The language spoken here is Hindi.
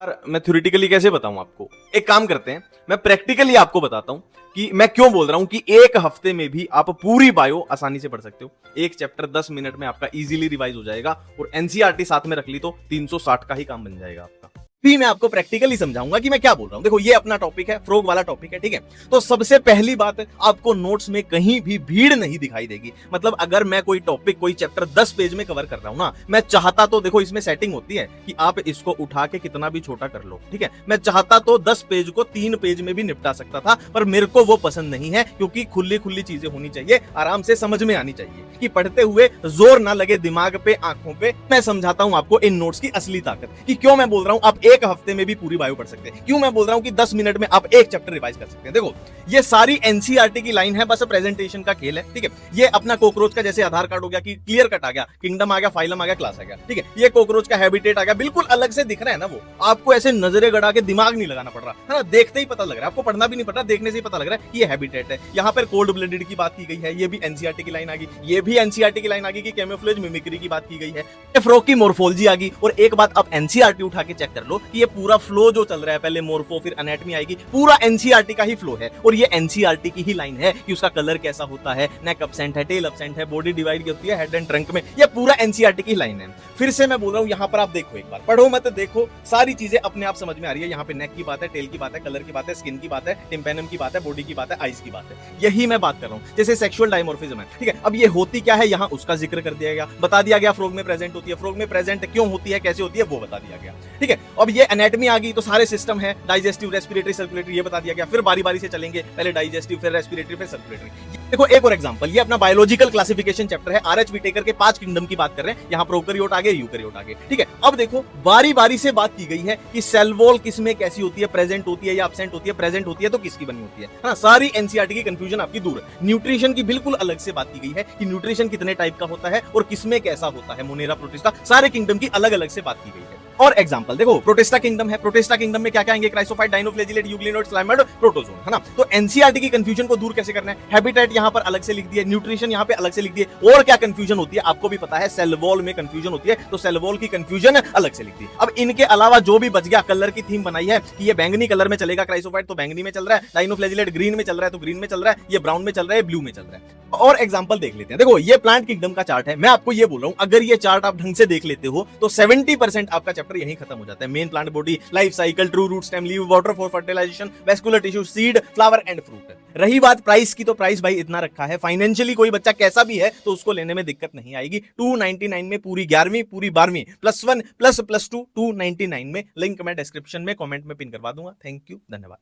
यार मैं थ्योरेटिकली कैसे बताऊं आपको। एक काम करते हैं, मैं प्रैक्टिकली आपको बताता हूं कि मैं क्यों बोल रहा हूं कि एक हफ्ते में भी आप पूरी बायो आसानी से पढ़ सकते हो। एक चैप्टर 10 मिनट में आपका इजीली रिवाइज हो जाएगा और एनसीईआरटी साथ में रख ली तो 360 का ही काम बन जाएगा आपका। भी मैं आपको प्रैक्टिकली समझाऊंगा कि मैं क्या बोल रहा हूं। देखो ये अपना टॉपिक है, फ्रॉग वाला टॉपिक है, ठीक है। तो सबसे पहली बात, आपको नोट्स में कहीं भी भीड़ नहीं दिखाई देगी। मतलब अगर मैं कोई टॉपिक, कोई चैप्टर 10 पेज में कवर कर रहा हूं ना, मैं चाहता तो, देखो इसमें सेटिंग होती है कि आप इसको उठा के कितना भी छोटा कर लो, ठीक है। मैं चाहता तो 10 पेज को 3 पेज में भी निपटा सकता था, पर मेरे को वो पसंद नहीं है, क्योंकि खुली खुली चीजें होनी चाहिए, आराम से समझ में आनी चाहिए, कि पढ़ते हुए जोर ना लगे दिमाग पे, आंखों पे। मैं समझाता हूं आपको इन नोट्स की असली ताकत, कि क्यों मैं बोल रहा हूं आप एक हफ्ते में भी पूरी बायो पढ़ सकते हैं, क्यों मैं बोल रहा हूं कि 10 मिनट में आप एक चैप्टर रिवाइज कर सकते हैं। देखो ये सारी एनसीईआरटी की लाइन है, बस प्रेजेंटेशन का खेल है, ठीक है। ये अपना कॉकरोच का जैसे आधार कार्ड हो गया कि क्लियर कट आ गया, किंगडम आ गया, फाइलम आ गया, क्लास आ गया, ठीक है। ये कॉकरोच का हैबिटेट आ गया, बिल्कुल अलग से दिख रहा है ना वो। आपको ऐसे नजरें गड़ा के दिमाग नहीं लगाना पड़ रहा है ना, देखते ही पता लग रहा है, आपको पढ़ना भी नहीं पड़ रहा, देखने से ही पता लग रहा है कि ये हैबिटेट है। यहाँ पर कोल्ड ब्लडेड की बात की गई है, ये भी एनसीईआरटी की लाइन आ गई। ये भी एनसीईआरटी की लाइन आ गई कि कैमोफ्लेज मिमिक्री की बात की गई है, फ्रॉग की मोर्फोलॉजी आ गई। और एक बात आप एनसीईआरटी उठा के चेक कर लो कि ये पूरा फ्लो जो चल रहा है, पहले मोर्फो फिर एनाटॉमी आएगी, पूरा एनसीईआरटी का ही फ्लो है। और ये एनसीईआरटी की ही लाइन है कि उसका कलर कैसा होता है, नेक एब्सेंट है, टेल एब्सेंट है, बॉडी डिवाइड की होती है हेड एंड ट्रंक में, ये पूरा एनसीईआरटी की लाइन है। फिर से मैं बोल रहा हूं, यहां पर आप देखो, एक बार पढ़ो मत, देखो सारी चीजें अपने आप समझ में आ रही है। यहाँ पे नेक की बात है, टेल की बात है, कलर की बात है, स्किन की बात है, टिम्पेनम की बात है, बॉडी की बात है, आइज की बात है, यही मैं बात कर रहा हूं। जैसे सेक्सुअल डायमॉर्फिज्म है, ठीक है। अब ये होती क्या है, यहाँ उसका जिक्र कर दिया गया, बता दिया गया फ्रॉग में प्रेजेंट होती है, फ्रॉग में प्रेजेंट क्यों होती है, कैसे होती है, वो बता दिया गया, ठीक है। अब ये एनाटॉमी आ गई, तो सारे सिस्टम है, डाइजेस्टिव, रेस्पिरेटरी, सर्कुलेटरी, ये बता दिया गया। फिर बारी बारी से चलेंगे, पहले डाइजेस्टिव, फिर रेस्पिरेटरी, फिर सर्कुलेटरी। देखो एक और एग्जांपल, ये अपना बायोलॉजिकल क्लासिफिकेशन चैप्टर है, आरएच विटेकर के 5 किंगडम की बात कर रहे हैं। यहाँ प्रोकैरियोट आगे, यूकैरियोट आगे, ठीक है। अब देखो बारी बारी से बात की गई है कि सेल वॉल किसमें कैसी होती है, प्रेजेंट होती है या एब्सेंट होती है, प्रेजेंट होती है तो किसकी बनी होती है ना। सारी एनसीईआरटी की कंफ्यूजन आपकी दूर है। न्यूट्रिशन की बिल्कुल अलग से बात की गई है कि न्यूट्रिशन कितने टाइप का होता है और किसमें कैसा होता है, मोनेरा, प्रोटिस्टा, सारे किंगडम की अलग अलग से बात की गई है। और एग्जांपल देखो, प्रोटिस्टा किंगडम है, प्रोटिस्टा किंगडम में क्या क्या आएंगे, क्राइसोफाइट, डाइनोफ्लेजिलेट, यूग्लिनोड, स्लाइमर्ड, प्रोटोजोन, है ना। तो एनसीईआरटी की कंफ्यूजन को दूर कैसे करना है, हैबिटेट यहां पर अलग से लिख दिया, न्यूट्रिशन यहां पे अलग से लिख दिया। और क्या कंफ्यूजन होती है आपको भी पता है, सेल वॉल में कंफ्यूजन होती है, तो सेल वॉल की कंफ्यूजन अलग से लिख दी। अब इनके अलावा जो भी बच गया, कलर की थीम बनाई है कि ये बैंगनी कलर में चलेगा, क्राइसोफाइट तो बैंगनी में चल रहा है, डाइनोफ्लेजिलेट ग्रीन में चल रहा है तो ग्रीन में चल रहा है, ये ब्राउन में चल रहा है, ब्लू में चल रहा है। और एग्जांपल देख लेते हैं। देखो ये प्लांट किंगडम का चार्ट है, मैं आपको ये बोल रहा हूं, अगर ये चार्ट आप ढंग से देख लेते हो तो 70% आपका चैप्टर यहीं खत्म हो जाता है। Main plant body, life cycle, true root, stem, leave, water for fertilisation, vascular tissue, seed, flower and fruit. रही बात प्राइस की, तो प्राइस भाई इतना रखा है, फाइनेंशियली कोई बच्चा कैसा भी है तो उसको लेने में दिक्कत नहीं आएगी। 299 में पूरी 11वीं, पूरी 12वीं, +1 ++2 299 में। लिंक मैं डिस्क्रिप्शन में कमेंट में पिन करवा दूंगा। थैंक यू, धन्यवाद।